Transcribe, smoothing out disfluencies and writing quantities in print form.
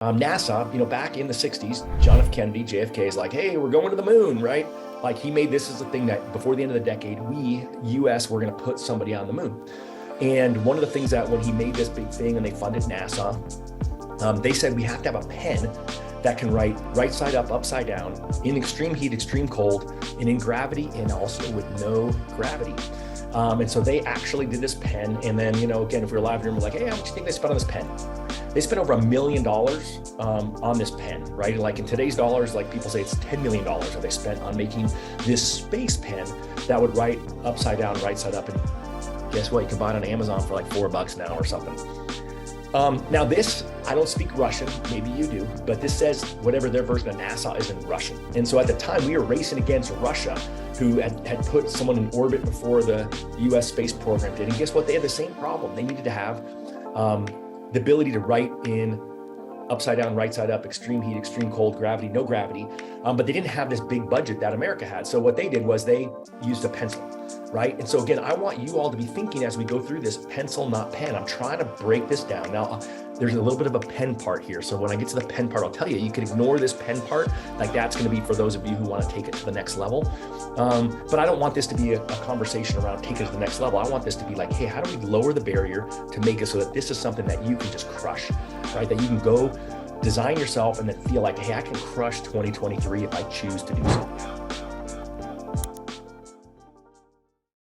NASA, back in the 60s, John F. Kennedy, JFK is like, hey, we're going to the moon, right? Like he made this as a thing that before the end of the decade, we, US, were going to put somebody on the moon. And one of the things that when he made this big thing and they funded NASA, they said we have to have a pen that can write right side up, upside down, in extreme heat, extreme cold, and in gravity, and also with no gravity. And so they actually did this pen. And then, again, if we were live in the room, we're like, hey, how much do you think they spent on this pen? They spent over $1 million on this pen, right? Like in today's dollars, like people say it's $10 million that they spent on making this space pen that would write upside down, right side up. And guess what? You can buy it on Amazon for like $4 now or something. Now this, I don't speak Russian, maybe you do, but this says whatever their version of NASA is in Russian. And so at the time we were racing against Russia, who had put someone in orbit before the US space program did. And guess what? They had the same problem. They needed to have the ability to write in upside down, right side up, extreme heat, extreme cold, gravity, no gravity. But they didn't have this big budget that America had. So what they did was they used a pencil, right? And so again, I want you all to be thinking as we go through this pencil, not pen. I'm trying to break this down. Now, there's a little bit of a pen part here. So when I get to the pen part, I'll tell you, you can ignore this pen part. Like that's going to be for those of you who want to take it to the next level. But I don't want this to be a conversation around take it to the next level. I want this to be like, hey, how do we lower the barrier to make it so that this is something that you can just crush, right? That you can go design yourself and then feel like, hey, I can crush 2023 if I choose to do so.